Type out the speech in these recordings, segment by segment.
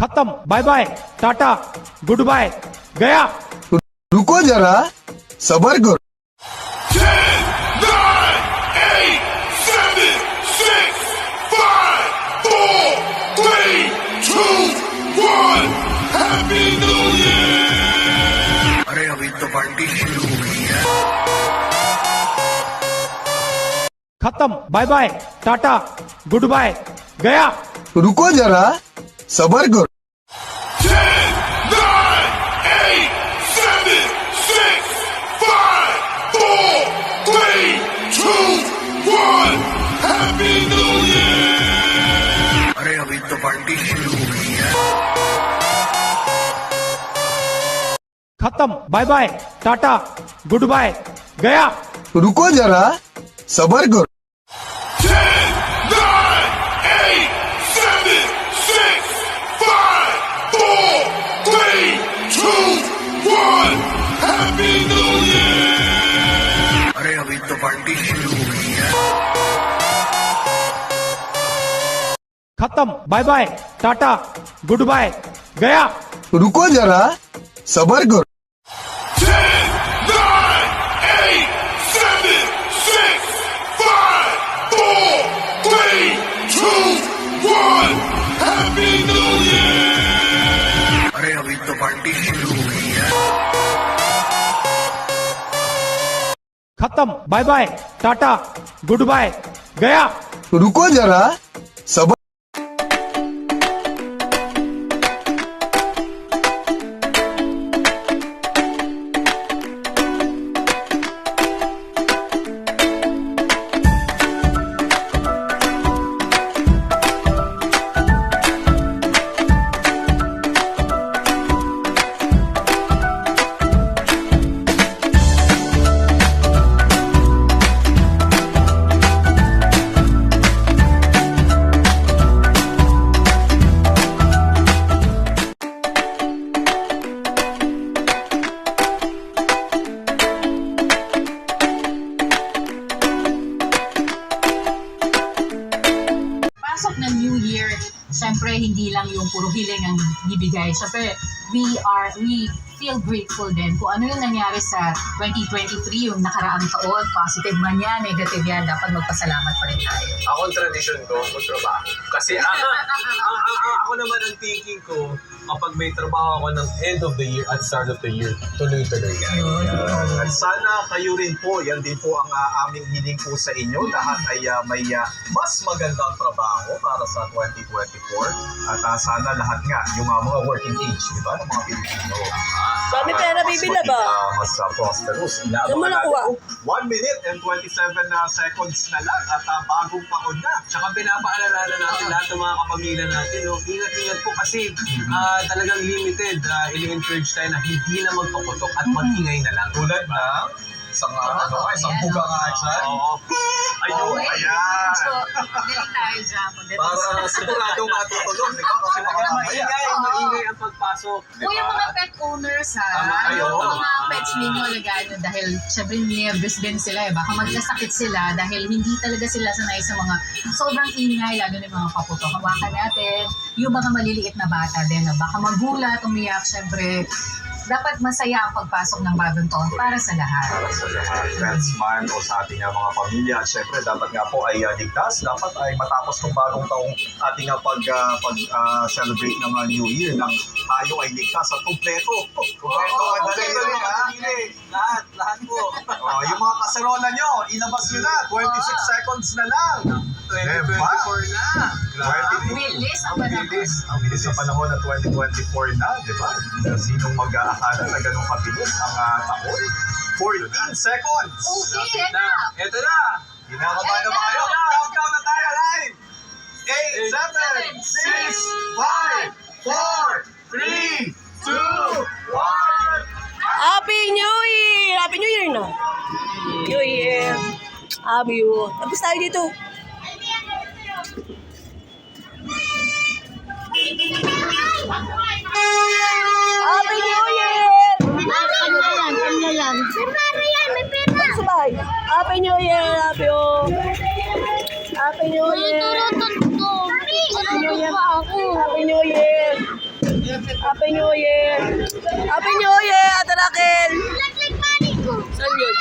खत्म, bye bye, tata, goodbye, गया। रुको जरा, सबर करो। 10, 9, 8, 7, 6, 5, 4, 3, 2, 1. Happy New Year! अरे अभी तो पार्टी शुरू हुई है। खत्म, bye bye, tata, goodbye, गया। रुको जरा, सबर करो। 10, 9, 8, 7, 6, 5, 4, 3, 2, 1. Happy New Year! अरे अभी तो पार्टी शुरू हुई है। खत्म, bye bye, tata, goodbye, गया। रुको जरा, सबर करो। 10, 9, 8, 7, 6, 5, 4, 3, 2, 1. Happy New Year! अरे अभी तो पार्टी शुरू हुई है। खत्म, bye bye, tata, goodbye, गया। रुको जरा, सबर करो। 10, 9, 8, 7, 6, 5, 4, 3, 2, 1. Happy New Year! अरे अभी तो पार्टी शुरू हुई है। खत्म, bye bye, tata, goodbye, गया। रुको जरा, सबर। Pasok ng New Year, syempre hindi lang yung puro hiling ang bibigay. Syempre, we feel grateful din kung ano yung nangyari sa 2023, yung nakaraang taon, positive man yan, negative yan, dapat magpasalamat pa rin tayo. Ako ang tradisyon ko, magtrabaho. Kasi ako naman ang thinking ko, kapag may trabaho ako ng end of the year at start of the year, tuloy-tuloy yan. At sana kayo rin po, yan din po ang aming hiling po sa inyo. Lahat ay may mas magandang trabaho para sa 2024. At sana lahat nga, yung mga working age, di ba, ng mga Pilipino. Dami pera, bibila ba? Mas prosperous. Saan mo Inaabangan nakuha? natin po, 1 minute and 27 seconds na lang at bagong taon na. Tsaka pinapaalala natin lahat ng mga kapamilya natin, no? Ingat-ingat po kasi talagang limited. Ini-encourage tayo na hindi na magpaputok at mag-ingay na lang. Tulad ng isang buga nga dyan. Oo. Ayun, ayan. So, galing tayo dyan. Para siguradong matutulog, di ba? Kasi baka mamaya. Maingay ang pagpasok. O yung mga pet owners ha, Tama kayo. yung mga pets ninyo lagano dahil syempre nervous din sila eh. Baka magkasakit sila dahil hindi talaga sila sanay sa mga sobrang ingay, lalo na yung mga paputok. Hawakan natin, yung mga maliliit na bata din na baka magulat, umiyak, syempre dapat masaya ang pagpasok ng bagong taon para sa lahat. Para sa lahat, friends man o sa ating mga pamilya. At syempre, dapat nga po ay ligtas. Dapat ay matapos ng bagong taong ating pag-celebrate ng New Year nang tayo ay ligtas at kumpleto. Kumpleto ang dali-dali ha. Lahat po. Yung mga kaserola nyo, ilabas nyo na. 26 seconds na lang. 2024 na. Bilis ang panahon. Ang bilis na panahon na 2024 na, di ba? Sinong mag-aakala na ganun kabilis ang taon? 14 seconds! Okay, na. Ito na. Kinakabahan na ba kayo? Countdown na tayo, live! 8, 7, 6, 5, 4, 3, 2, 1! Happy New Year! Happy New Year na! New Year! Happy New Year! Tapos tayo dito. Happy New Year! Sa bahay. Happy New Year! Happy New Year! Happy New Year! Happy New Year! Happy New Year! Happy New Year, Ate Raquel! Saan yun?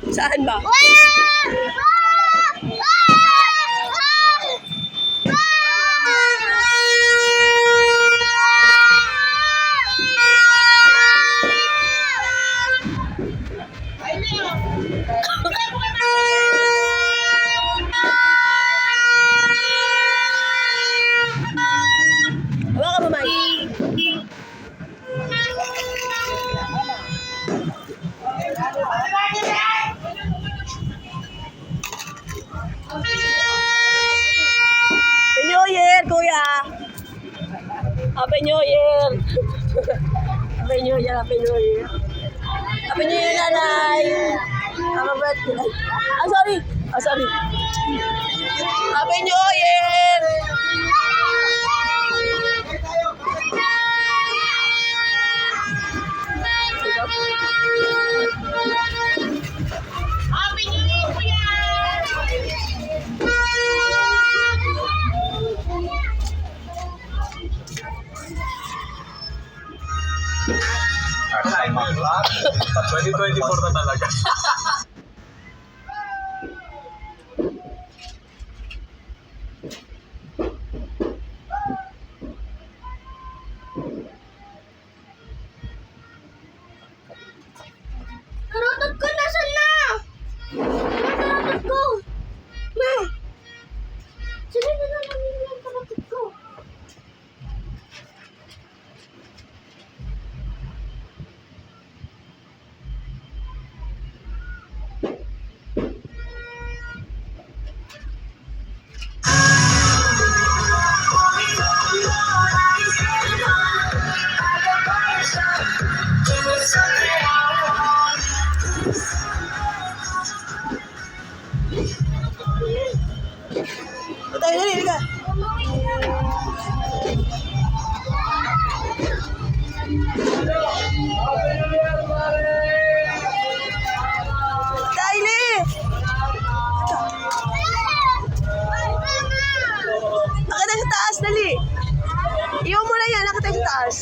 Saan ba? Hawakan mo, Mike. Happy New Year, Kuya! Happy New Year! Happy New Year, Happy New Year! Happy New Year, Nanay! Happy birthday! Sorry! Sorry! Happy New Year! Ay, bakla. 2024 na talaga. Karotot ko, nasan na? Karotot ko! Ma! Sino na naman yung karotot ko? Tayo, dali, ka. Kylie! Nakita sa taas, dali. Iwan mo na yan, nakita sa taas.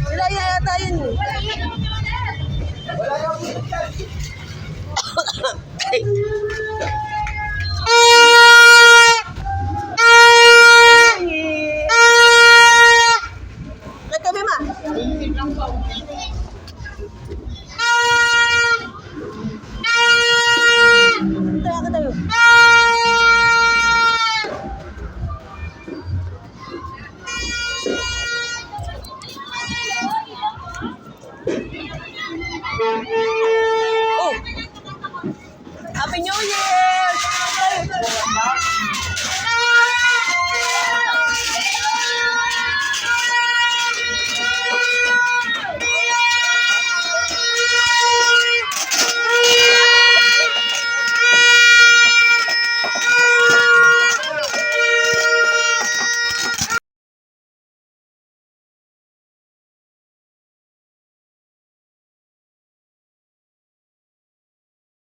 Sila yata yun. Ay. Katabi, ma. Tayo, katabi. Oh! Happy New Year!